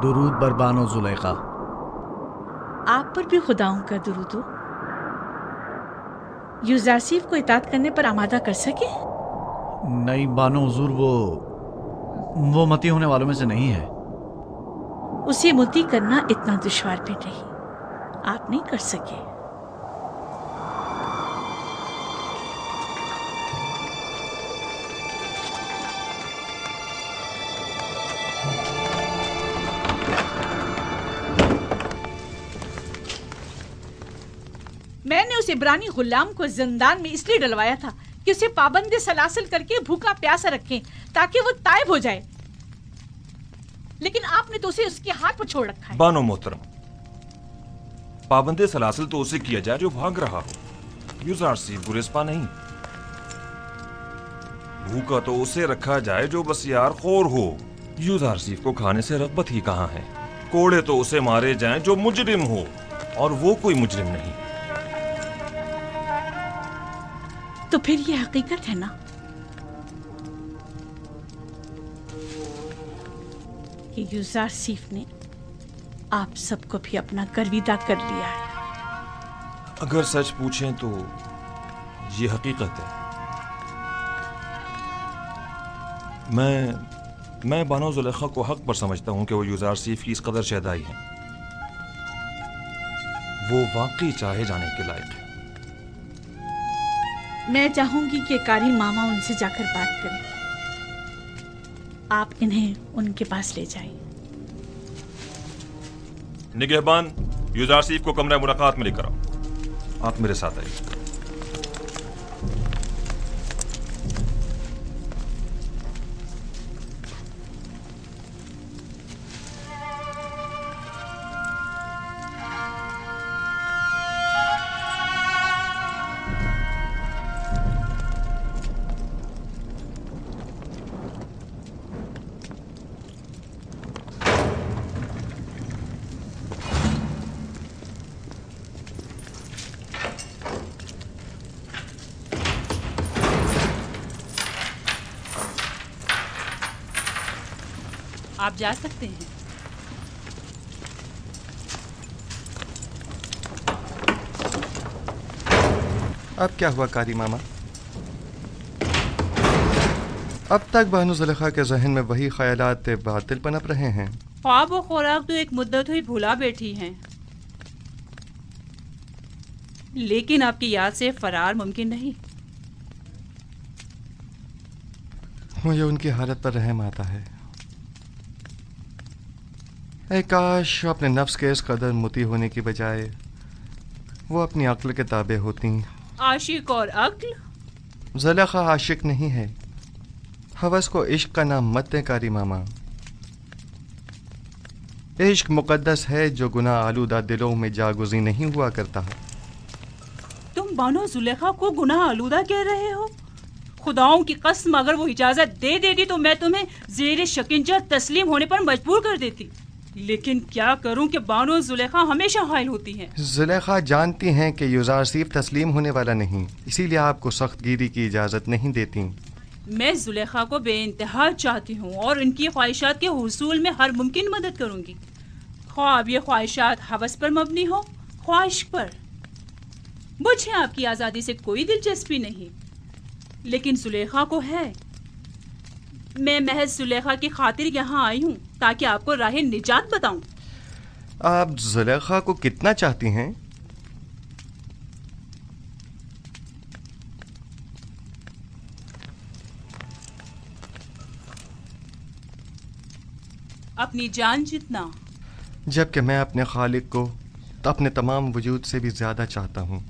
दुरूद बरबानो जुलेखा। आप पर भी खुदाओं का दुरूद हो। यूजारसीफ को इताअत करने पर आमादा कर सके? नहीं बानो हुजूर, वो मती होने वालों में से नहीं है। उसे मुती करना इतना दुश्वार भी नहीं, आप नहीं कर सके। मैंने उस इब्रानी गुलाम को जिंदान में इसलिए डलवाया था कि उसे पाबंदी सलासिल करके भूखा प्यासा रखें ताकि वो ताइब हो जाए, लेकिन आपने तो उसे उसके हाथ पर छोड़ रखा है। बानो मोहतरम, पाबंदी सलासिल तो उसे किया जाए जो भाग रहा हो, यूजारसीफ गुरेस्पा नहीं। भूखा तो उसे रखा जाए जो बसियार खोर हो, यूजारसीफ को खाने से रग़बत ही कहाँ है। कोड़े तो उसे मारे जाएं जो मुजरिम हो, और वो कोई मुजरिम नहीं। तो फिर ये हकीकत है ना कि यूजारसीफ ने आप सबको भी अपना गर्विदा कर लिया है। अगर सच पूछें तो ये हकीकत है। मैं बानो जुलेखा को हक पर समझता हूं कि वो यूजारसीफ की इस कदर शहदाई है। वो वाकई चाहे जाने के लायक है। मैं चाहूंगी कि कारी मामा उनसे जाकर बात करें। आप इन्हें उनके पास ले जाएं। निगहबान, यूजारसीफ को कमरा मुलाकात में लेकर आओ। आप मेरे साथ आइए। आप जा सकते हैं। अब क्या हुआ कारी मामा? अब तक बानो जुलेखा के जहन में वही ख्यालात बातिल पनप रहे हैं। ख्वाब और खुराक तो एक मुद्दत हुई भुला बैठी हैं, लेकिन आपकी याद से फरार मुमकिन नहीं। मुझे उनकी हालत पर रहम आता है। काश अपने नफ्स के इस कदर मुती होने की बजाय वो अपनी अक्ल के ताबे होती। आशिक और अक्ल? जुलेखा आशिक नहीं है। हवस को इश्क का नाम मत दें कारी मामा। इश्क मुकद्दस है जो गुनाह आलूदा दिलों में जागुज़ी नहीं हुआ करता। तुम बानो जुलेखा को गुनाह आलूदा कह रहे हो? खुदाओं की कसम, अगर वो इजाजत दे देती तो मैं तुम्हें ज़ेरे शिकंजा तस्लीम होने पर मजबूर कर देती, लेकिन क्या करूं कि बानो जुलेखा हमेशा हायल होती हैं। जुलेखा जानती हैं कि यूजारसीफ तस्लीम होने वाला नहीं, इसीलिए आपको सख्त गिरी की इजाज़त नहीं देती। मैं जुलेखा को बेइंतहा चाहती हूँ और इनकी ख्वाहिशात के हुसूल में हर मुमकिन मदद करूँगी, ख्वाब ये ख्वाहिशात हवस पर मबनी हो, ख्वाहिश पर। मुझे आपकी आज़ादी से कोई दिलचस्पी नहीं, लेकिन जुलेखा को है। मैं महज जुलेखा की खातिर यहाँ आई हूँ ताकि आपको राह निजात बताऊं। आप जुलेखा को कितना चाहती हैं? अपनी जान जितना। जबकि मैं अपने खालिक को अपने तमाम वजूद से भी ज्यादा चाहता हूँ,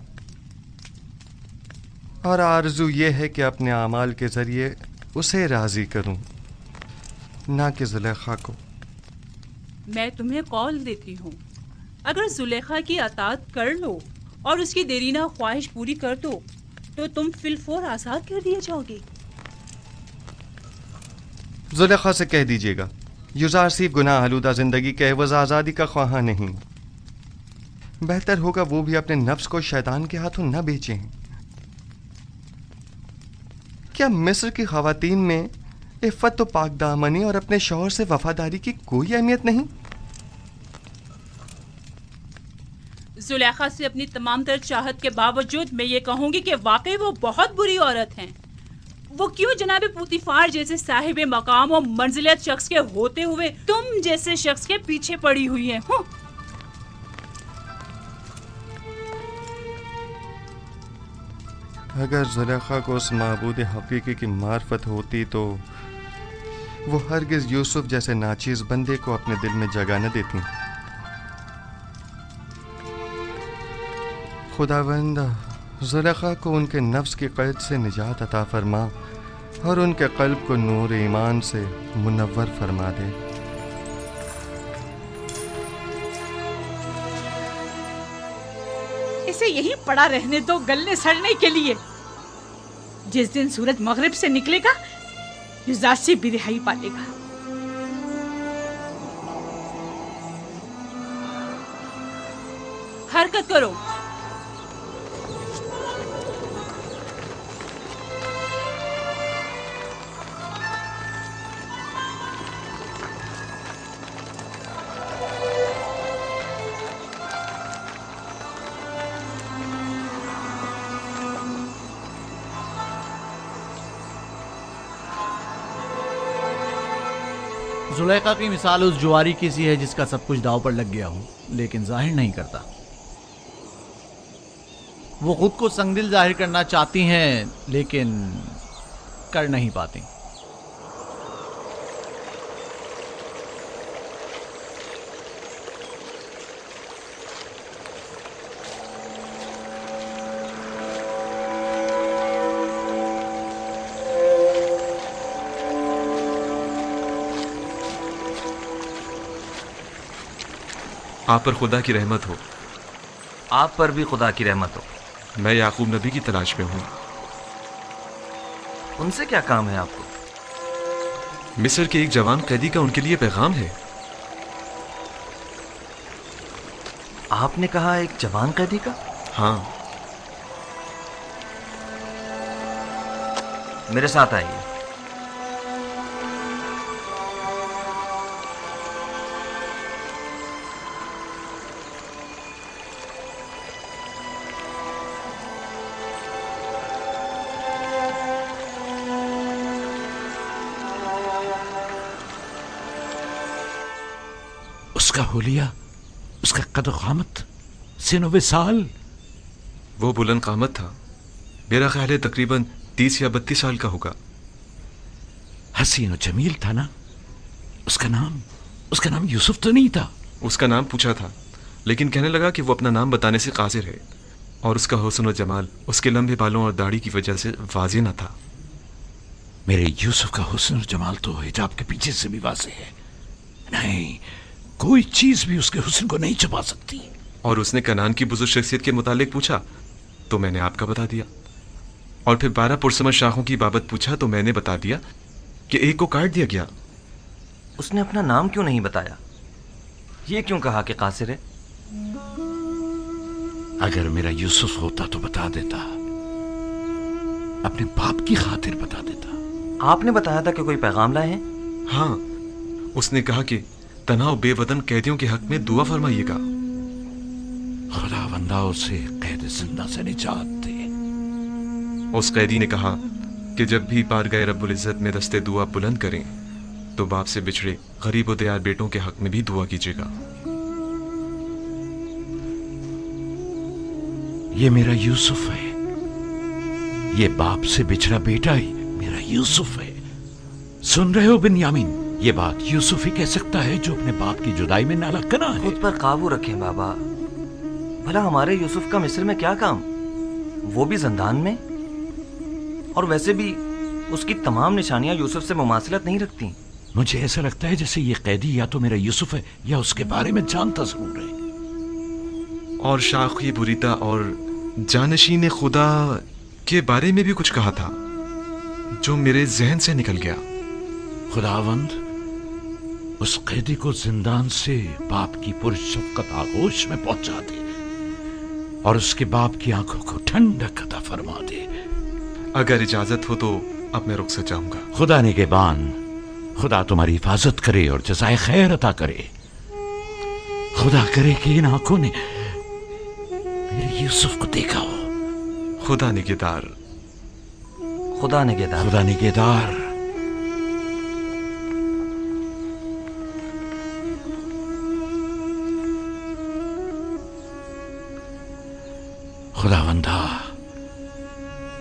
और आरज़ू ये है कि अपने आमाल के जरिए उसे राजी करूं, ना कि जुलेखा को। मैं तुम्हें कौल देती हूँ, अगर जुलेखा की अताअत कर लो और उसकी देरीना ख्वाहिश पूरी कर दो तो तुम फिलफौर आज़ाद कर दिए जाओगे। जुलेखा से कह दीजिएगा यूजारसीफ गुनाह आलूदा जिंदगी के एवज़ आज़ादी का ख्वाहा नहीं। बेहतर होगा वो भी अपने नफ्स को शैतान के हाथों न बेचें। क्या मिस्र की ख़वातीन में इफ़्फ़त तो पाकदामनी और अपने शौहर से वफादारी की कोई अहमियत नहीं? जुलेखा से अपनी तमाम तर चाहत के बावजूद मैं ये कहूंगी कि वाकई वो बहुत बुरी औरत हैं। वो क्यों जनाब पुतिफार जैसे साहिब मकाम और मंजिलियत शख्स के होते हुए तुम जैसे शख्स के पीछे पड़ी हुई है? अगर जुलेखा को उस माबूद हकीकी की मार्फत होती तो वो हरगिज यूसुफ जैसे नाचीज बंदे को अपने दिल में जगह न देती। खुदावंद जुलेखा को उनके नफ्स की कैद से निजात अता फरमा और उनके कल्ब को नूर ईमान से मुनव्वर फरमा दे। इसे यहीं पड़ा रहने दो गलने सड़ने के लिए। जिस दिन सूरज मगरिब से निकलेगा युजासी भी रिहाई पालेगा। हरकत करो। जुलेखा की मिसाल उस जुआरी की सी है जिसका सब कुछ दांव पर लग गया हो लेकिन जाहिर नहीं करता। वो खुद को संगदिल जाहिर करना चाहती हैं लेकिन कर नहीं पाती। आप पर खुदा की रहमत हो। आप पर भी खुदा की रहमत हो। मैं याकूब नबी की तलाश में हूँ। उनसे क्या काम है आपको? मिस्र के एक जवान कैदी का उनके लिए पैगाम है। आपने कहा एक जवान कैदी का? हाँ। मेरे साथ आइए। उसका हुलिया, उसका कद क़ामत, सिनो साल। वो बुलंद क़ामत था। मेरा ख्याल है तकरीबन 30 या 32 साल का होगा। हसीन और जमील था ना? उसका नाम यूसुफ तो नहीं था? उसका नाम पूछा था लेकिन कहने लगा कि वो अपना नाम बताने से कासिर है और उसका हुस्न और जमाल उसके लंबे बालों और दाढ़ी की वजह से वाज़ेह न था। मेरे यूसुफ का हुस्न और जमाल तो हिजाब के पीछे से भी वाज़ेह है। नहीं, कोई चीज भी उसके हुस्न को नहीं छुपा सकती। और उसने कनान की बुजुर्ग शख्सियत के मुतालिक पूछा तो मैंने आपका बता दिया, और फिर 12 पुरसमत शाखों की बाबत पूछा तो मैंने बता दिया कि एक को काट दिया गया। उसने अपना नाम क्यों नहीं बताया? ये क्यों कहा कि कासिर है? अगर मेरा यूसुफ होता तो बता देता, अपने बाप की खातिर बता देता। आपने बताया था कि कोई पैगाम लाए हैं? हाँ, उसने कहा कि तनाव बेवतन कैदियों के हक में दुआ फरमाइएगा। खुदावंदा उसे कैद जिंदा से निजात दे। उस कैदी ने कहा कि जब भी बारगाह रब्बुल इज्जत में दस्ते दुआ बुलंद करें तो बाप से बिछड़े गरीब और दयार बेटों के हक में भी दुआ कीजिएगा। ये मेरा यूसुफ है। ये बाप से बिछड़ा बेटा ही मेरा यूसुफ है। सुन रहे हो बिन्यामीन? ये बात यूसुफ ही कह सकता है जो अपने बाप की जुदाई में नाला कना है। खुद पर काबू रखें बाबा। भला हमारे यूसुफ का मिस्र में क्या काम? वो भी जिंदान में। और वैसे भी उसकी तमाम निशानियां यूसुफ से मुमासिलत नहीं रखती। मुझे ऐसा लगता है जैसे ये कैदी या तो मेरा यूसुफ है या उसके बारे में जानता जरूर है। और शाखी बुरीता और जानशीन खुदा के बारे में भी कुछ कहा था जो मेरे जहन से निकल गया। खुदावंद उस कैदी को जिंदान से बाप की पुरशफ़क़त आगोश में पहुंचा दे और उसके बाप की आंखों को ठंडक अता फरमा दे। अगर इजाजत हो तो अब मैं रुखसत चाहूंगा। खुदा निगहबान, खुदा तुम्हारी हिफाजत करे और जज़ाए खैर अता करे। खुदा करे कि इन आंखों ने मेरे यूसुफ को देखा हो? खुदा निगहदार। खुदा निगहदार। खुदा निगहदार। खुदावंदा,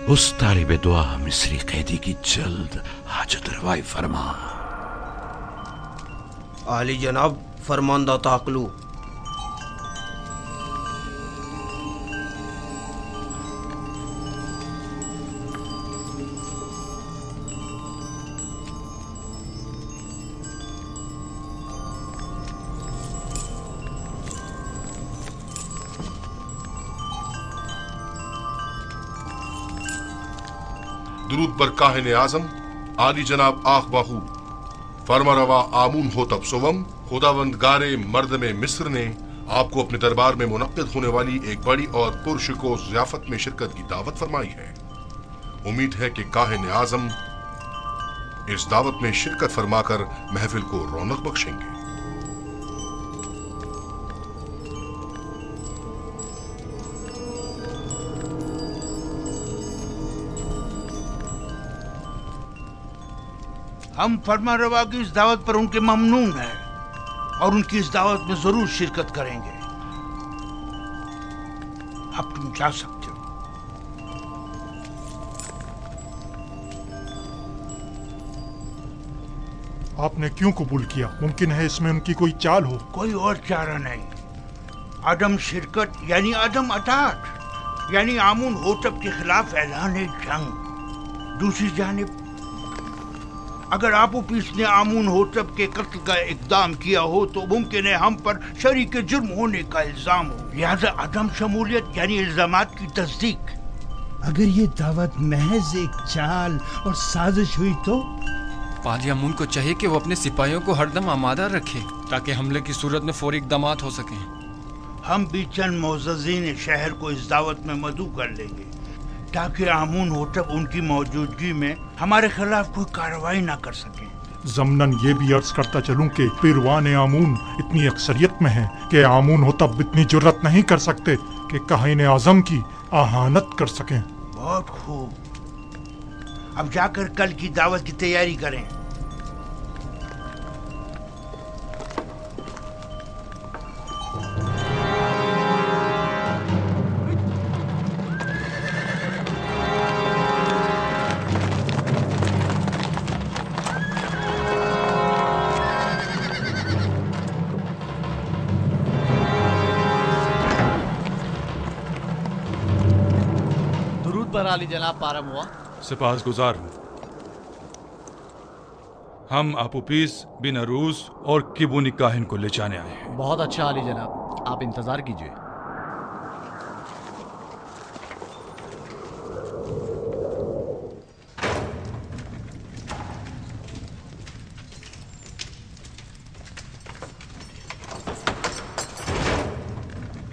उस तालिबे दुआ मिस्री कैदी की जल्द हाजत रवाई फरमा। आली जनाब, फरमानदा ताकलू। दुरूद पर काहिन आजम आली जनाब आख बाहू फरमारवा आमून हो तब सुवम खुदावंद गारे मर्द में मिस्र ने आपको अपने दरबार में मुनक्किद होने वाली एक बड़ी और पुरशको ज़ियाफत में शिरकत की दावत फरमाई है। उम्मीद है कि काहिन आजम इस दावत में शिरकत फरमाकर महफिल को रौनक बख्शेंगे। हम फरमारवा की इस दावत पर उनके ममनून हैं और उनकी इस दावत में जरूर शिरकत करेंगे। अब तुम जा सकते हो। आपने क्यों कबूल किया? मुमकिन है इसमें उनकी कोई चाल हो। कोई और चारा नहीं। आदम शिरकत यानी आदम अतात, यानी आमून होतब के खिलाफ ऐलान जंग। दूसरी जानिब अगर आपोपीस ने आमून होतब के कत्ल का इक़दाम किया हो तो मुमकिन है हम पर शरीक जुर्म होने का इल्जाम हो। लिहाजा अदम शमूलियत यानी इल्जामात की तस्दीक। अगर ये दावत महज एक चाल और साजिश हुई तो? पादी अमून को चाहिए कि वो अपने सिपाहियों को हरदम आमादा रखे ताकि हमले की सूरत में फौरी इक़दामात हो सकें। हम भी चंद मोअज़्ज़ज़ीन शहर को इस दावत में मदऊ कर लेंगे ताकि आमून होतब उनकी मौजूदगी में हमारे खिलाफ कोई कार्रवाई ना कर सके। ज़मनन ये भी अर्ज करता चलूं कि पिरवान आमून इतनी अक्सरियत में है कि आमून होतब इतनी जुर्रत नहीं कर सकते कि काहिन आज़म की आहानत कर सकें। बहुत खूब। अब जाकर कल की दावत की तैयारी करें। अली जनाब पारम हुआ। सिपाहगुजार हूँ। हम आपोपीस बिन अरूस और किबुनी काहिन को ले जाने आए हैं। बहुत अच्छा अली जनाब, आप इंतजार कीजिए।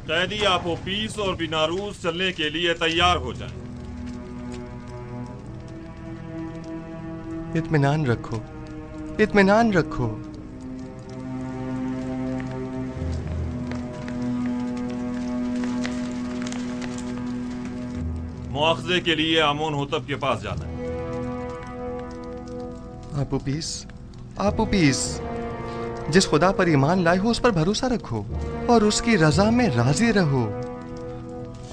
कैदी आपोपीस और बिनारूस चलने के लिए तैयार हो जाए। इत्मीनान रखो, इत्मीनान रखो। मुआखजे के लिए आमून होतब के पास जाना है। आपोपीस, आपोपीस, जिस खुदा पर ईमान लाए हो उस पर भरोसा रखो और उसकी रजा में राजी रहो।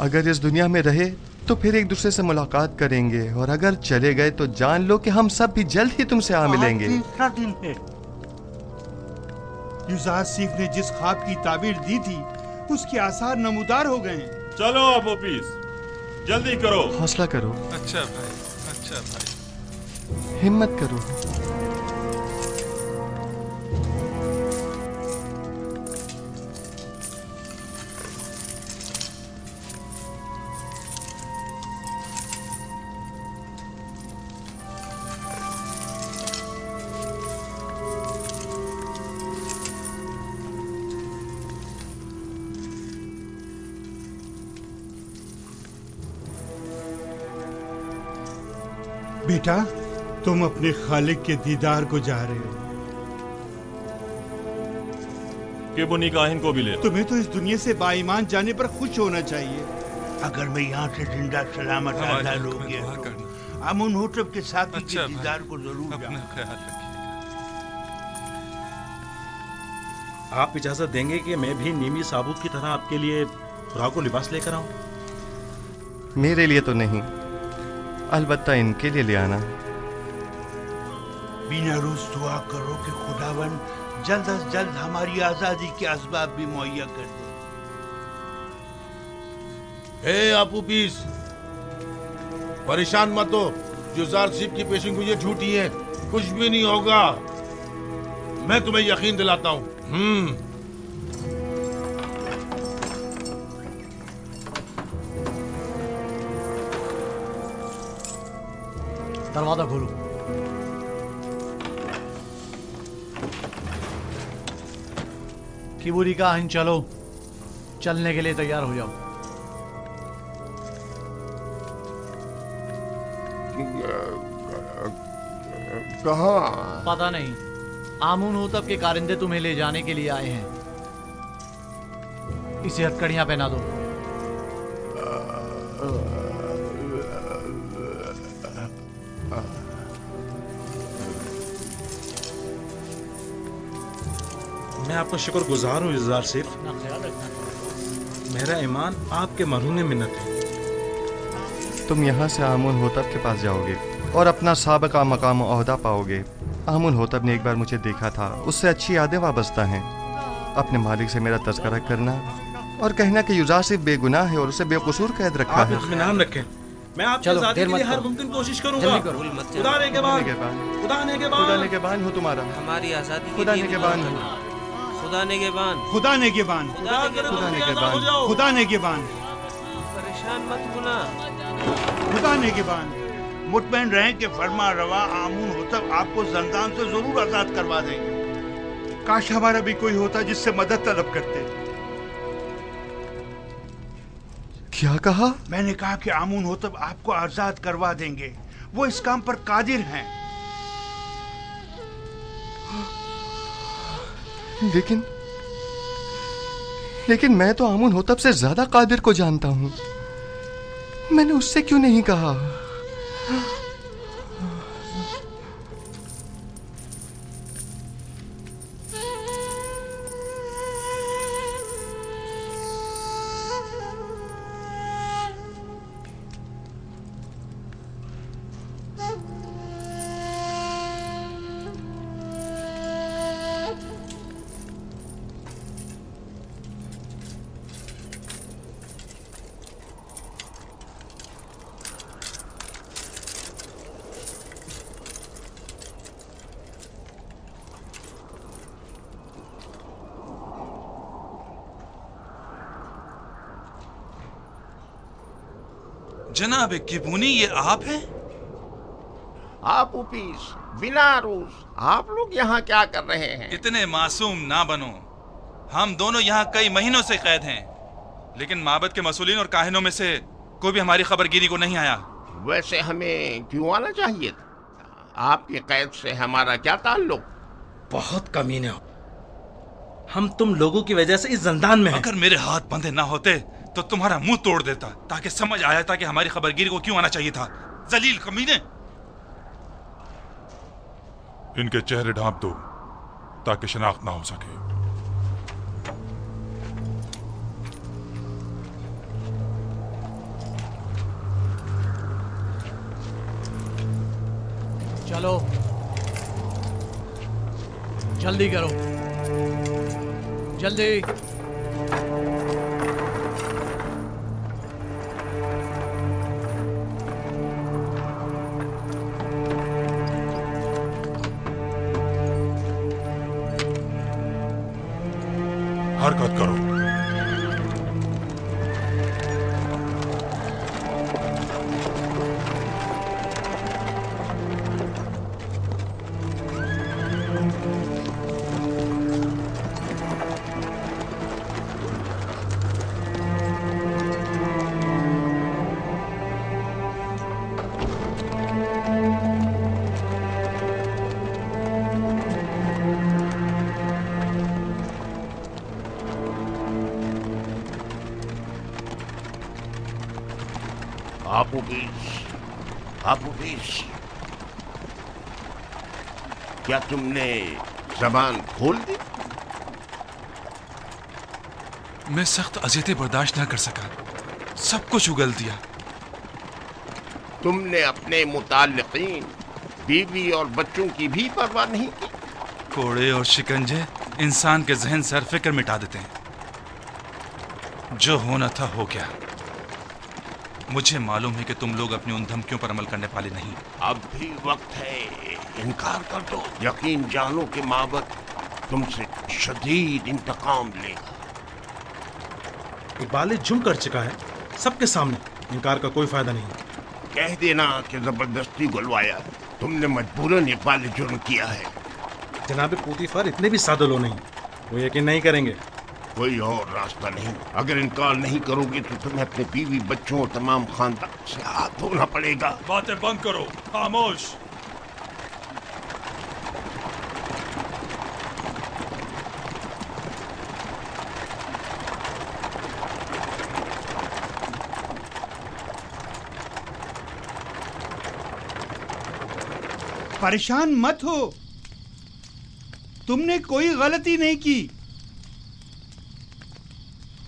अगर इस दुनिया में रहे तो फिर एक दूसरे से मुलाकात करेंगे और अगर चले गए तो जान लो कि हम सब भी जल्द ही तुमसे आ मिलेंगे। तीसरा दिन है। युज़ारसीफ ने जिस ख्वाब की ताबीर दी थी उसके आसार नमूदार हो गए। चलो आपोपीस, जल्दी करो। हौसला करो। अच्छा भाई, अच्छा भाई। हिम्मत करो। बेटा, तुम अपने खालिक के दीदार को जा रहे हो। किबुनी काहिन को भी ले लो। तुम्हें तो इस दुनिया से बाईमान जाने पर खुश होना चाहिए। अगर मैं यहाँ से जिंदा सलामत आजाद हो गया तो अमून होटब के साथी के दीदार को जरूर अपना ख्याल रखिए। आप इजाजत देंगे कि मैं भी नीमी साबुत की तरह आपके लिए खुराक को लिबास लेकर आऊं? मेरे लिए तो नहीं, अलबत्ता इनके लिए ले आना। बिना रोज दुआ करो कि खुदावन जल्द से जल्द हमारी आजादी के असबाब भी मुहैया कर दे। ए आपू पीस, परेशान मत हो। जुजार सिप की पेशिंगोइयां झूठी हैं, कुछ भी नहीं होगा। मैं तुम्हें यकीन दिलाता हूँ। दरवाजा खोलो। किबुनी काहिन, चलो, चलने के लिए तैयार हो जाओ। कहाँ? पता नहीं, आमून होतब के कारिंदे तुम्हें ले जाने के लिए आए हैं। इसे हथकड़ियां पहना दो। मैं आपका शुक्रगुजार हूँ इज़ार सिर्फ। मेरा ईमान आपके मरहूने मिन्नत है। तुम यहाँ से आमून होतब के पास जाओगे और अपना साबका मकाम ओहदा पाओगे। आमून होतब ने एक बार मुझे देखा था, उससे अच्छी यादें वाबस्ता हैं। अपने मालिक से मेरा तज़किरा करना और कहना कि युजार सिर्फ बेगुनाह है और उसे बेकसूर कैद रखा है। आप इत्मीनान रखें, मैं आपकी आजादी के लिए हर मुमकिन कोशिश करूंगा। खुदा ने के बान हो तुम्हारा। हमारी आजादी खुदा ने के बान हो। खुदा ने के बान। खुदा ने के बान। खुदा ने के बान। खुदा ने के बान। परेशान मत होना। खुदा ने के बान। मुतमईन रहें कि फरमा रवा आमून होतब आपको जंदान से जरूर आजाद करवा देंगे। काश हमारा भी कोई होता जिससे मदद तलब करते। क्या कहा? मैंने कहा कि आमून होतब आपको आजाद करवा देंगे। वो इस काम पर कादिर हैं। लेकिन मैं तो आमून होतब से ज्यादा कादिर को जानता हूं। मैंने उससे क्यों नहीं कहा? जनाब किबुनी, ये आप हैं? आप उपीस, बिना रूस, आप लोग यहाँ क्या कर रहे हैं? इतने मासूम ना बनो। हम दोनों यहाँ कई महीनों से कैद हैं, लेकिन माबद के मसूलीन और काहिनों में से कोई भी हमारी खबरगिरी को नहीं आया। वैसे हमें क्यों आना चाहिए था? आपकी कैद से हमारा क्या ताल्लुक? बहुत कमीने हो। हम तुम लोगों की वजह से इस जंदान में हैं। अगर मेरे हाथ बंधे ना होते तो तुम्हारा मुंह तोड़ देता, ताकि समझ आया था कि हमारी खबरगिरी को क्यों आना चाहिए था। जलील कमीने। इनके चेहरे ढांप दो ताकि शनाख्त ना हो सके। चलो, जल्दी करो, जल्दी। हरकत करो। हाफिज, क्या तुमने जबान खोल दी? मैं सख्त अजियतें बर्दाश्त न कर सका, सब कुछ उगल दिया। तुमने अपने मुताल्लिकीन, बीवी और बच्चों की भी परवाह नहीं की? कोड़े और शिकंजे इंसान के जहन से हर फिक्र मिटा देते हैं। जो होना था हो गया। मुझे मालूम है कि तुम लोग अपनी उन धमकियों पर अमल करने वाले नहीं। अब भी वक्त है, इनकार कर दो। यकीन जानो कि माबद तुमसे शदीद इंतकाम लेगा। इकबाल जुर्म कर चुका है, सबके सामने। इनकार का कोई फायदा नहीं। कह देना कि जबरदस्ती गुलवाया। तुमने मजबूरन इकबाल जुर्म किया है। जनाब पोतीफर इतने भी सादे लो नहीं, वो यकीन नहीं करेंगे। कोई और रास्ता नहीं। अगर इनकार नहीं करोगे तो तुम्हें अपने बीवी, बच्चों और तमाम खानदान से हाथ धोना पड़ेगा। बातें बंद करो, खामोश। परेशान मत हो, तुमने कोई गलती नहीं की।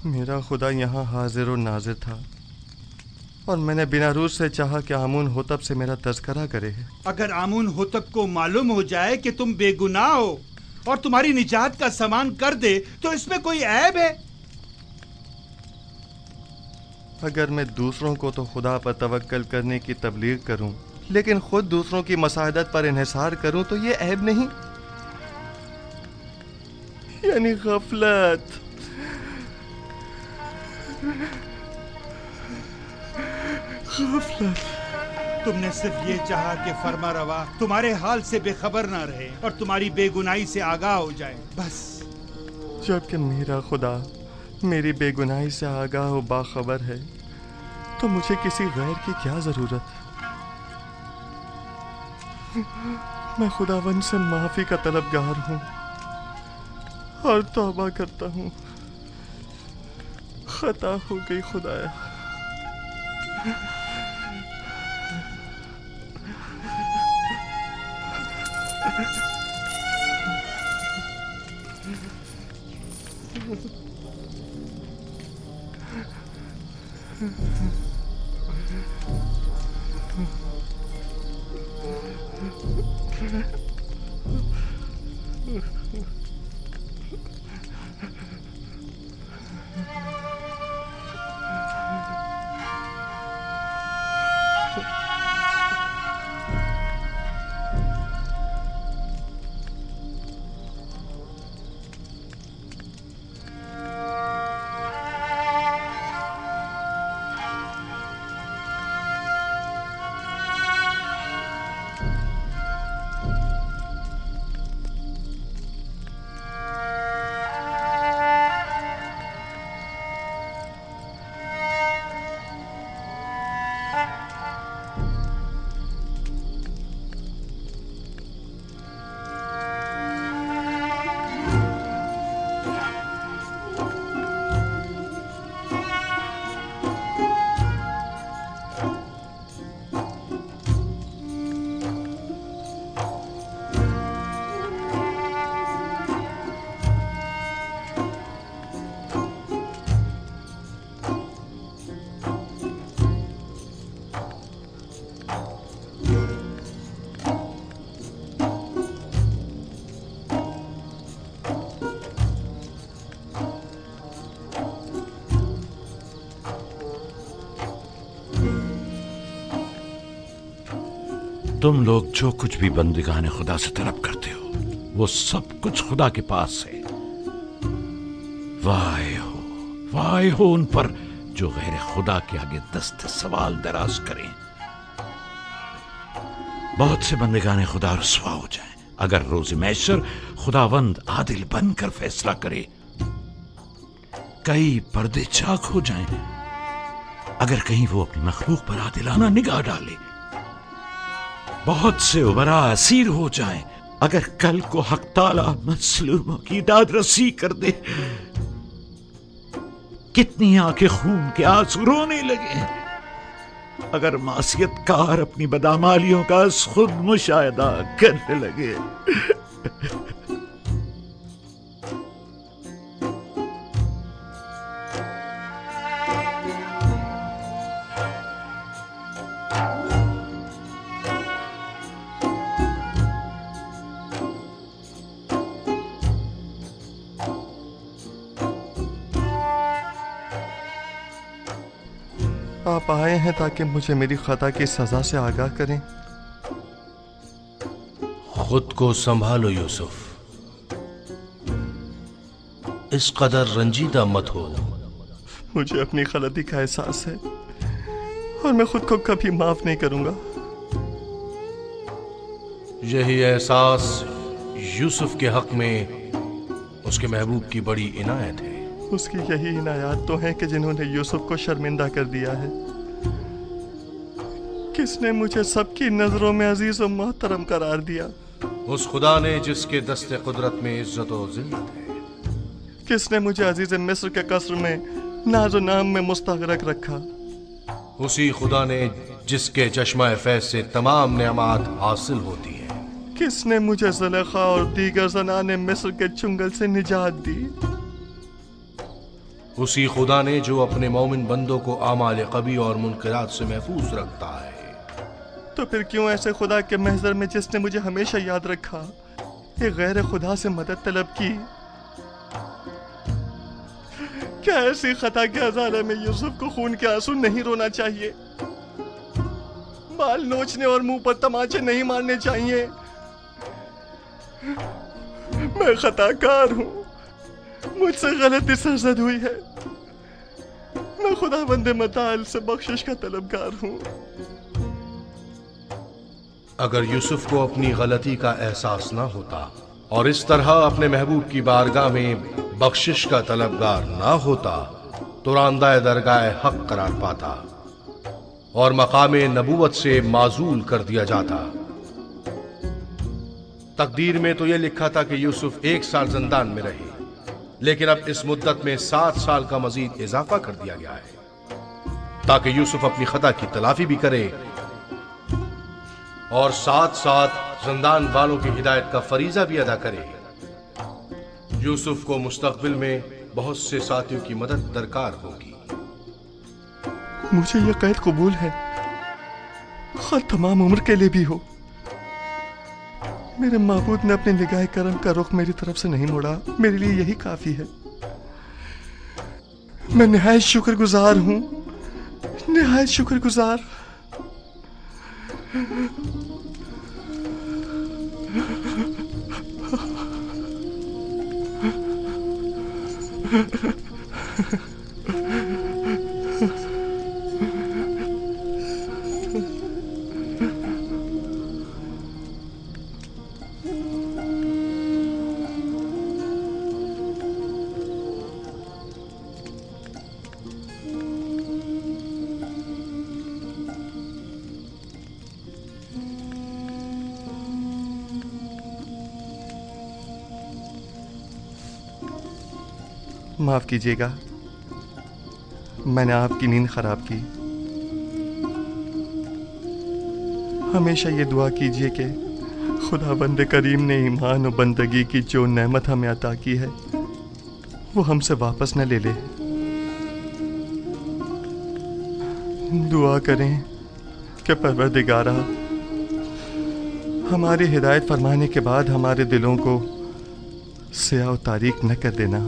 मेरा खुदा यहाँ हाजिर और नाजिर था और मैंने बिना रूज से चाहा कि आमून होतब से मेरा तज़किरा करे। अगर आमून होतब को मालूम हो जाए कि तुम बेगुनाह हो और तुम्हारी निजात का सामान कर दे तो इसमें कोई ऐब है? अगर मैं दूसरों को तो खुदा पर तवक्कल करने की तबलीग करूं, लेकिन खुद दूसरों की मसादत पर इन्हिसार करूं तो ये ऐब नहीं, यानी गफलत। तुमने सिर्फ ये चाहा कि फरमा रवा तुम्हारे हाल से बेखबर ना रहे और तुम्हारी बेगुनाही से आगाह हो जाए, बस। जबकि मेरा खुदा मेरी बेगुनाही से आगाह और बाखबर है तो मुझे किसी गैर की क्या जरूरत। मैं खुदावन से माफी का तलबगार हूँ और तौबा करता हूँ। खता हो गई खुदाया। तुम लोग जो कुछ भी बंदिगाने खुदा से तलब करते हो वो सब कुछ खुदा के पास है। वाह हो उन पर जो गैर खुदा के आगे दस्त सवाल दराज करें। बहुत से बंदिगाने खुदा रुसवा हो जाएं अगर रोज़ महशर खुदावंद आदिल बनकर फैसला करे। कई पर्दे चाक हो जाएं अगर कहीं वो अपनी मखलूक पर आदिलाना निगाह डाले। बहुत से उमरा असीर हो जाएं अगर कल को हक ताला मजलूमों की दाद रसी कर दे। कितनी आंखें खून के आंसू रोने लगे अगर मासियतकार अपनी बदामालियों का खुद मुशाहिदा करने लगे। आप आए हैं ताकि मुझे मेरी खता की सजा से आगाह करें। खुद को संभालो यूसुफ, इस कदर रंजीदा मत हो। मुझे अपनी गलती का एहसास है और मैं खुद को कभी माफ नहीं करूंगा। यही एहसास यूसुफ के हक में उसके महबूब की बड़ी इनायत है। उसकी यही इनायत तो है कि जिन्होंने यूसुफ को शर्मिंदा कर दिया है। किसने मुझे सबकी नजरों में अजीज और मोहतरम करार दिया? उस खुदा ने जिसके दस्ते कुदरत में इज्जत और जिल्लत है। किसने मुझे अजीज मिस्र के कसर में नाजो नाम में मुस्तगरक रखा? उसी खुदा ने जिसके चश्मा फैज से तमाम नेमत हासिल होती है। किसने मुझे ज़ुलेखा और दीगर ज़नाने मिस्र के चुंगल से निजात दी? उसी खुदा ने जो अपने मोमिन बंदों को आमाल कबी और मुनकरात से महफूज रखता है। तो फिर क्यों ऐसे खुदा के महज़र में जिसने मुझे हमेशा याद रखा, एक गैर खुदा से मदद तलब की? क्या ऐसी खता के हज़ारे में यूसुफ को खून के आंसू नहीं रोना चाहिए? बाल नोचने और मुंह पर तमाचे नहीं मारने चाहिए? मैं खताकार हूं, मुझसे गलती सरजद हुई है। मैं खुदावंद मताल से बख्शिश का तलबगार हूं। अगर यूसुफ को अपनी गलती का एहसास ना होता और इस तरह अपने महबूब की बारगाह में बख्शिश का तलबगार ना होता तो रांदाए दरगाह हक करार पाता और मकामे नबूवत से माजूल कर दिया जाता। तकदीर में तो यह लिखा था कि यूसुफ 1 साल जिंदान में रहे, लेकिन अब इस मुद्दत में 7 साल का मजीद इजाफा कर दिया गया है ताकि यूसुफ अपनी खता की तलाफी भी करे और साथ साथ जिंदान वालों की हिदायत का फरीजा भी अदा करे। यूसुफ को मुस्तकबिल में बहुत से साथियों की मदद दरकार होगी। मुझे यह कैद कबूल है, खैर तमाम उम्र के लिए भी हो। मेरे माबूद ने अपने निगाह करम का रुख मेरी तरफ से नहीं मोड़ा, मेरे लिए यही काफी है। मैं निहायत शुक्रगुजार हूं, निहायत शुक्रगुजार। माफ कीजिएगा, मैंने आपकी नींद खराब की। हमेशा ये दुआ कीजिए कि खुदाबंद करीम ने ईमान और बंदगी की जो नेमत हमें अता की है वो हमसे वापस न ले ले। दुआ करें कि परवरदिगारा हमारी हिदायत फरमाने के बाद हमारे दिलों को स्याह तारीक न कर देना।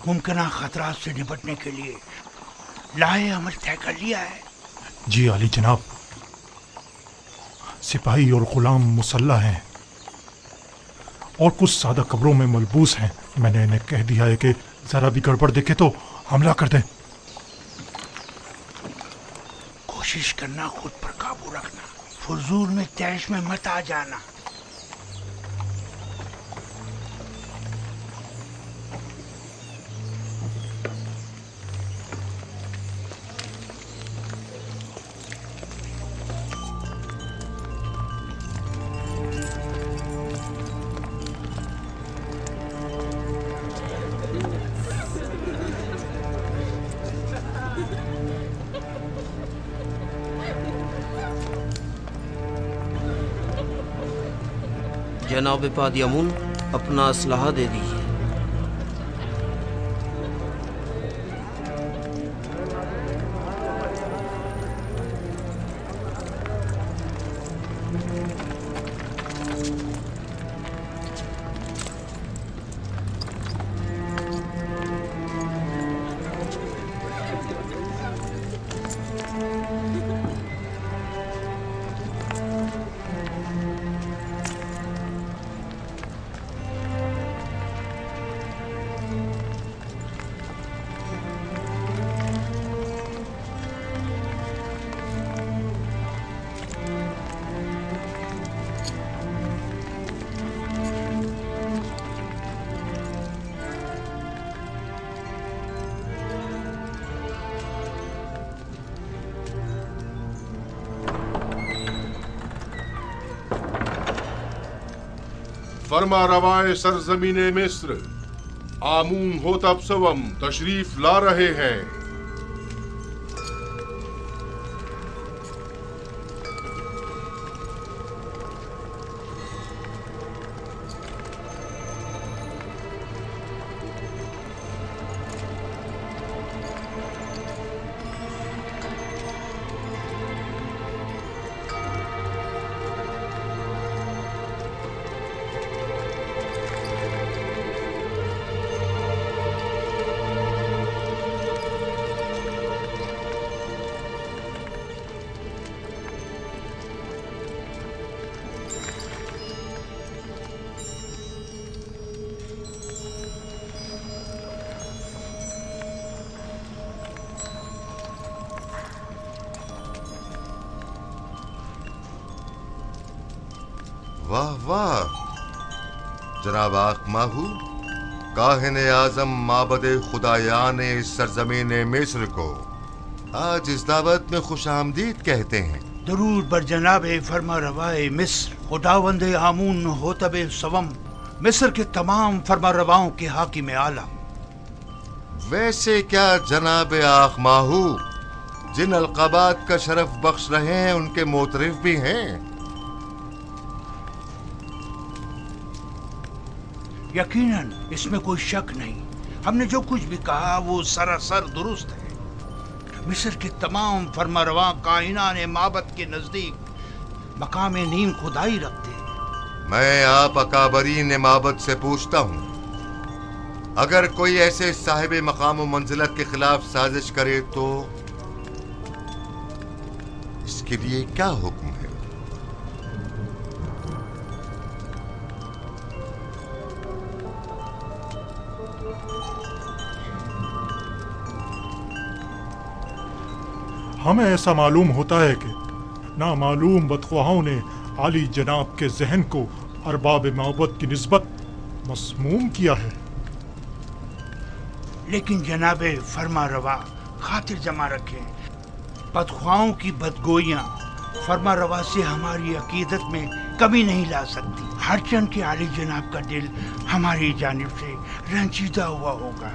मुमकिना खतरात से निपटने के लिए लाए अमल तय कर लिया है। जी आली जनाब, सिपाही और गुलाम मुसल्ला हैं और कुछ सादा कब्रों में मलबूस हैं। मैंने इन्हें कह दिया है कि जरा भी गड़बड़ देखे तो हमला कर दें। कोशिश करना खुद पर काबू रखना, फजूल में तैश में मत आ जाना। जनाब पादियामुन, अपना असलहा दे दीजिए। फरमा रवाए सरजमीने मिस्र आमून होतब सवम तशरीफ ला रहे हैं। वाह वाह जनाब आखमाहू, काहिने आजम माबदे खुदायान सरजमीन मिस्र को आज इस दावत में खुश आमदीद कहते हैं। दरूद बर जनाब फरमा रवाए मिस्र खुदावंद आमून होतब सवम, मिस्र के तमाम फरमा रवाओं के हाकिम आला। वैसे क्या जनाब आखमाहू जिन अलकाबात का शरफ बख्श रहे हैं उनके मोतरिफ भी हैं? यकीनन, इसमें कोई शक नहीं। हमने जो कुछ भी कहा वो सरासर दुरुस्त है। मिस्र के तमाम फरमारवा कायनात माबद के नजदीक मकाम नीम खुदाई रखते हैं। मैं आप अकाबरीन माबद से पूछता हूँ, अगर कोई ऐसे साहिब मकाम व मंजिलत के खिलाफ साजिश करे तो इसके लिए क्या हुक्म है? हमें ऐसा मालूम होता है कि नामालूम बदख्वाहों ने आली जनाब के जहन को अरबाब माबद की निस्बत मसमूम किया है। लेकिन जनाबे फरमा रवा खातिर जमा रखें, बदख्वाहों की बदगोइयां फरमा रवा से हमारी अकीदत में कमी नहीं ला सकती। हर चंद के आली जनाब का दिल हमारी जानिब से रंजीदा हुआ होगा।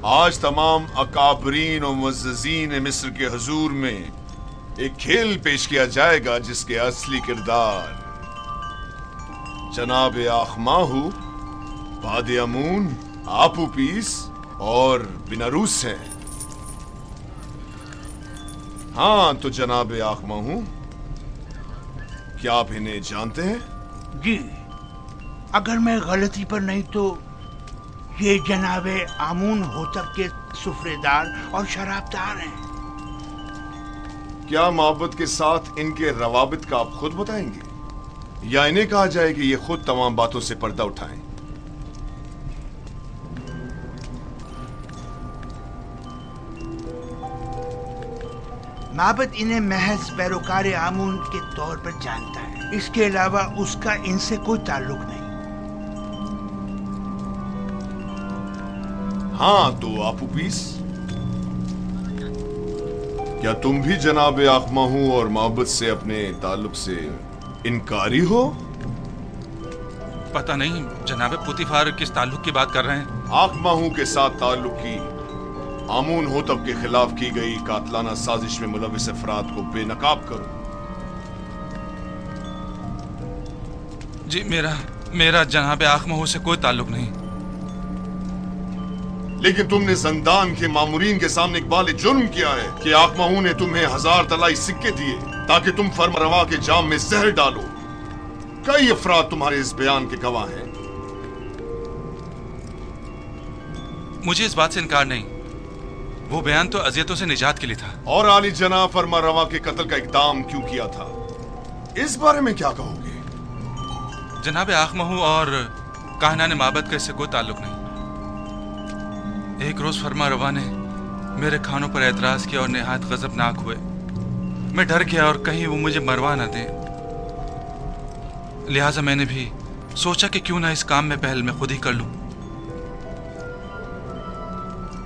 आज तमाम अकाबरीन और मुअज़्ज़ज़ीन मिस्र के हुजूर में एक खेल पेश किया जाएगा जिसके असली किरदार जनाब आखमाहू, वादी अमून, आपूपीस और बिनारूस हैं। हाँ तो जनाब आखमाहू, क्या आप इन्हें जानते हैं? जी, अगर मैं गलती पर नहीं तो ये जनाबे आमून होतब के सुफ्रेदार और शराबदार हैं। क्या मोहब्बत के साथ इनके रवाबित का आप खुद बताएंगे या इन्हें कहा जाए कि ये खुद तमाम बातों से पर्दा उठाएं? माबद इन्हें महज पैरोकार आमून के तौर पर जानता है, इसके अलावा उसका इनसे कोई ताल्लुक नहीं। हाँ तो आपूपीस, क्या तुम भी जनाब आखमाहू और मोहब्बत से अपने ताल्लुक से इनकारी हो? पता नहीं जनाब पुतिफार किस ताल्लुक की बात कर रहे हैं। आखमाहू के साथ ताल्लुक की आमून होतब के खिलाफ की गई कातलाना साजिश में मुलविस अफराद को बेनकाब करो। जी मेरा जनाब आखमाहू से कोई ताल्लुक नहीं। लेकिन तुमने जंदान के मामूरीन के सामने इकबाल जुर्म किया है कि आखमाहू ने तुम्हें 1000 तलाई सिक्के दिए ताकि तुम फर्मरवा के जाम में जहर डालो। कई अफराद तुम्हारे इस बयान के गवाह हैं। मुझे इस बात से इनकार नहीं, वो बयान तो अजियतों से निजात के लिए था। और आली जना फर्मरवा के कत्ल का इकदाम क्यों किया था, इस बारे में क्या कहोगे? जनाब आखमाहू और काहनान माबद का इससे कोई ताल्लुक नहीं। एक रोज फरमा रवा ने मेरे खानों पर एतराज किया और निहायत गजबनाक हुए। मैं डर गया और कहीं वो मुझे मरवा न दें, लिहाजा मैंने भी सोचा कि क्यों ना इस काम में पहल मैं खुद ही कर लूं।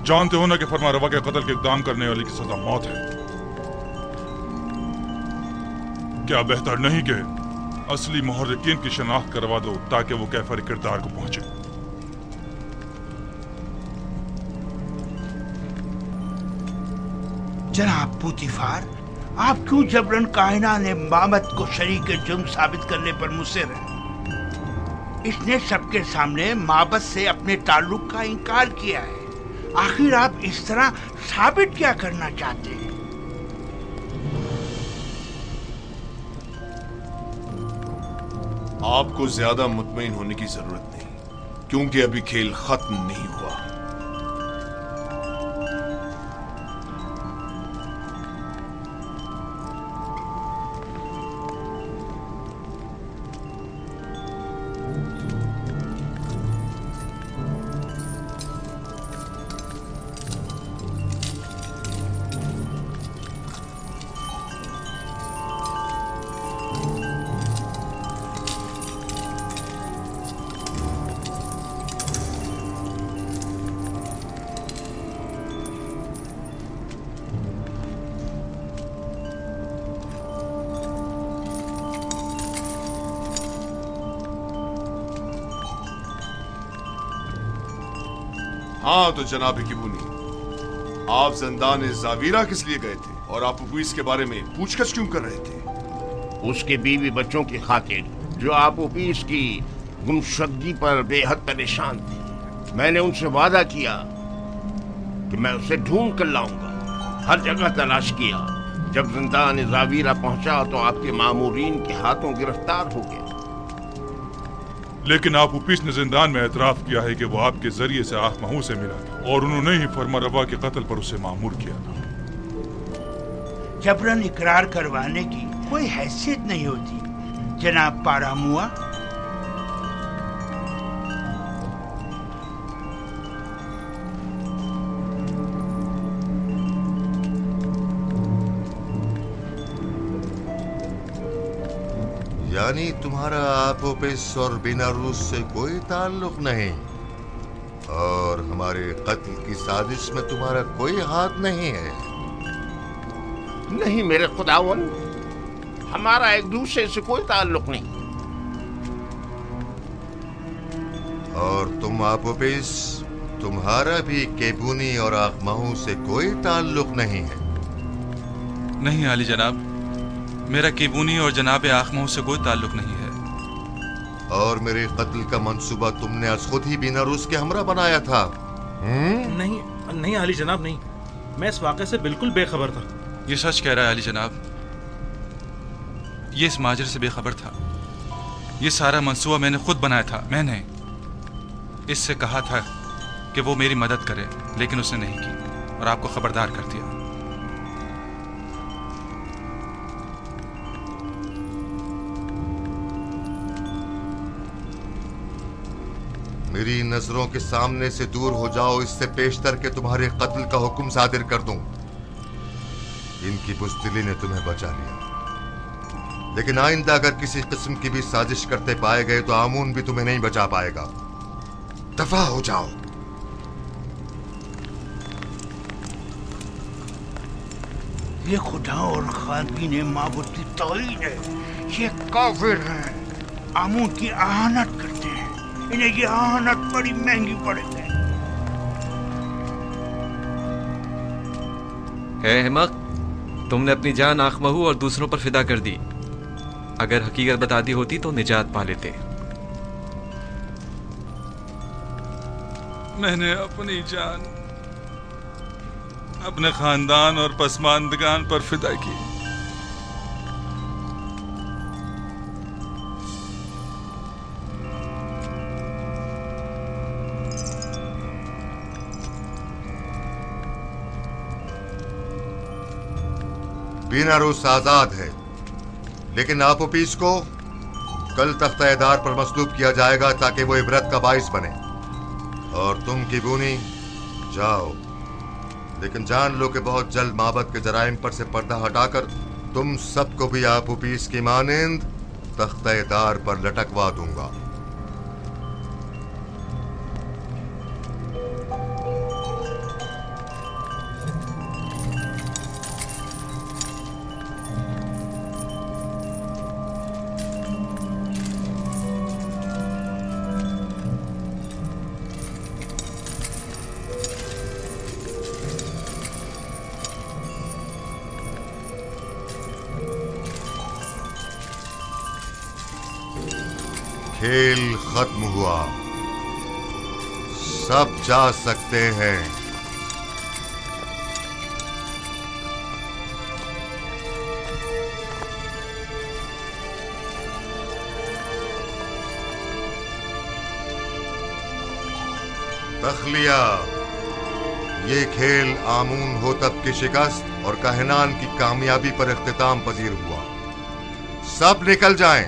जानते हो ना कि फरमा रवा के कत्ल के इक़दाम करने वाले की सजा मौत है। क्या बेहतर नहीं कि असली मुहर्रिकीन की शनाख्त करवा दो ताकि वो कैफर किरदार को पहुंचे? जनाब पुतिफार, आप क्यों जबरन कायनात ने मामद को शरीक जुर्म साबित करने पर मुसिर हैं? इसने सबके सामने माबद से अपने ताल्लुक का इनकार किया है। आखिर आप इस तरह साबित क्या करना चाहते हैं? आपको ज्यादा मुतमईन होने की जरूरत नहीं, क्योंकि अभी खेल खत्म नहीं हुआ। हाँ तो जनाब किबूनी, आप जंदान जावीरा किस लिए गए थे और आप उपीस के बारे में पूछताछ क्यों कर रहे थे? उसके बीवी बच्चों की खातिर जो आप उपीस की गुमशुदगी पर बेहद परेशान थे। मैंने उनसे वादा किया कि मैं उसे ढूंढ कर लाऊंगा। हर जगह तलाश किया। जब जंदान जावीरा पहुंचा तो आपके मामूरीन के हाथों गिरफ्तार हो गया। लेकिन आप उपीस ने जिंदान में एतराफ किया है कि वो आपके जरिए से आखमाहू से मिला था और उन्होंने ही फरमा रवा के कत्ल पर उसे मामूर किया था। जबरन इकरार करवाने की कोई हैसियत नहीं होती जनाब पारामुआ। यानी तुम्हारा आपोपिस और बिनारूस से कोई ताल्लुक नहीं और हमारे कत्ल की साजिश में तुम्हारा कोई हाथ नहीं है? नहीं मेरे खुदावन, हमारा एक दूसरे से कोई ताल्लुक नहीं। और तुम आपोपिस, तुम्हारा भी केबूनी और आखमाहू से कोई ताल्लुक नहीं है? नहीं आली जनाब, मेरा केबूनी और जनाब आखमाहू से कोई ताल्लुक नहीं है। और मेरे कत्ल का मंसूबा तुमने आज खुद ही बिना रूस के हमरा बनाया था? नहीं नहीं आली जनाब, नहीं, मैं इस वाक़े से बिल्कुल बेखबर था। ये सच कह रहा है आली जनाब, ये इस माजरे से बेखबर था। ये सारा मंसूबा मैंने खुद बनाया था। मैंने इससे कहा था कि वो मेरी मदद करे, लेकिन उसने नहीं की और आपको खबरदार कर दिया। मेरी नजरों के सामने से दूर हो जाओ, इससे पेशतर के तुम्हारे कत्ल का हुक्म सादिर कर दूं। इनकी बुज़दिली ने तुम्हें बचा लिया, लेकिन आइंदा अगर किसी किस्म की भी साजिश करते पाए गए तो आमून भी तुम्हें नहीं बचा पाएगा। दफा हो जाओ। ये खुदा और खादीन माबूद की तौहीन है। ये काफिर हैं, आमून की आहानत करते हैं। इन्हें ये आहानत बड़ी महंगी पड़ेगी। है अहमक, तुमने अपनी जान आखमहू और दूसरों पर फिदा कर दी। अगर हकीकत बता दी होती तो निजात पा लेते। मैंने अपनी जान अपने खानदान और पसमानदगान पर फिदा की। बिना रूस आजाद है, लेकिन आपोपीस को कल तख्ता-ए-दार पर मसलूब किया जाएगा ताकि वो इबरत का बाइस बने। और तुम किबूनी जाओ, लेकिन जान लो कि बहुत जल्द माबद के जराइम पर से पर्दा हटाकर तुम सबको भी आपोपीस की मानिंद तख्ता-ए-दार पर लटकवा दूंगा। खेल खत्म हुआ, सब जा सकते हैं। तखलिया, ये खेल आमून होतब की शिकस्त और कहनान की कामयाबी पर इख्तिताम पजीर हुआ। सब निकल जाएं।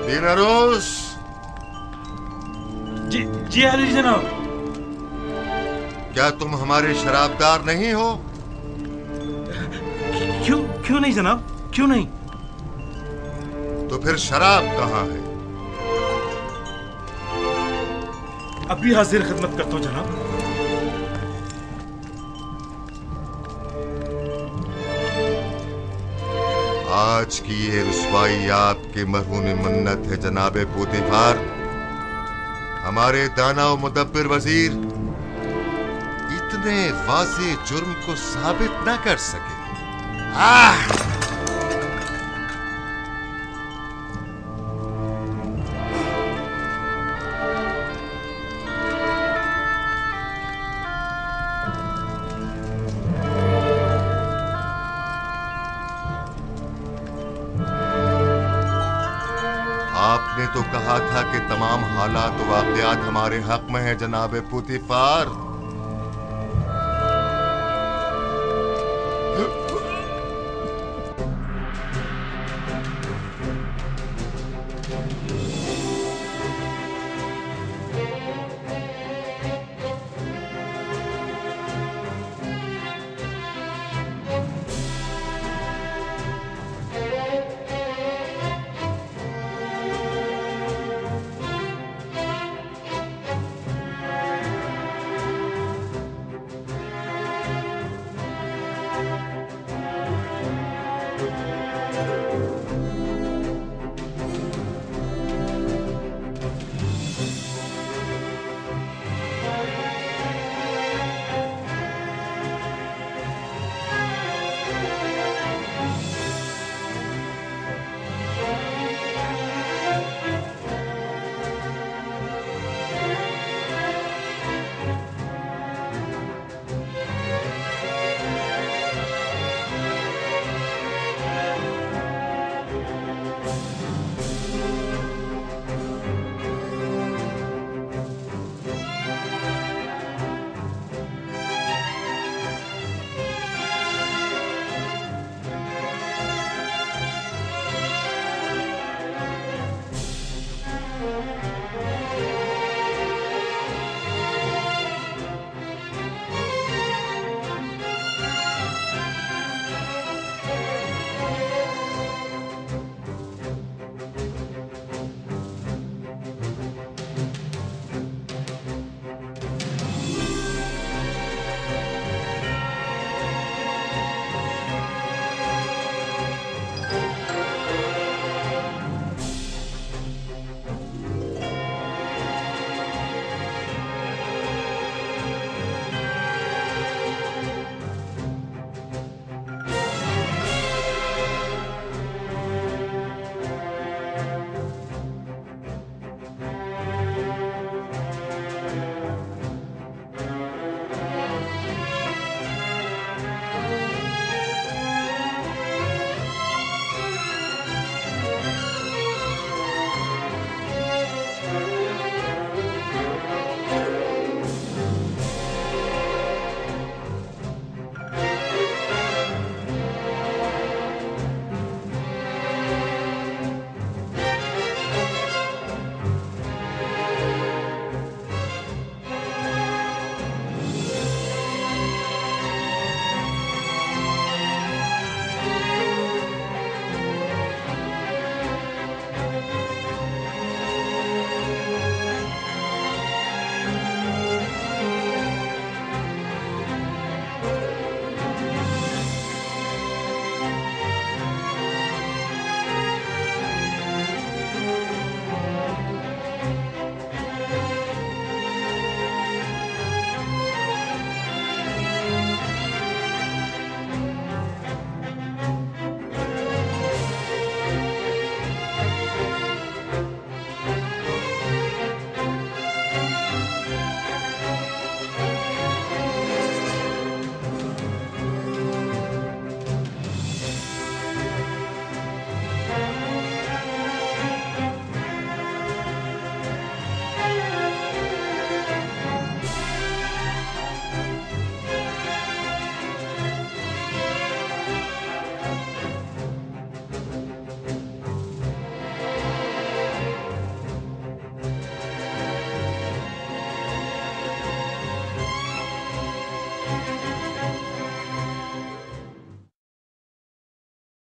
दिनारोस। जी आली जनाब। क्या तुम हमारे शराबदार नहीं हो? क्यों नहीं जनाब, क्यों नहीं? तो फिर शराब कहाँ है? अभी हाजिर खिदमत करता हूँ जनाब। आज की ये रुसवाई आपके मरहून मन्नत है जनाबे पोतीफार। हमारे दाना और मुदब्बिर वजीर इतने वाज़े जुर्म को साबित न कर सके। आपने तो कहा था कि तमाम हालात और वाक़यात हमारे हक में है जनाबे पोतीफार।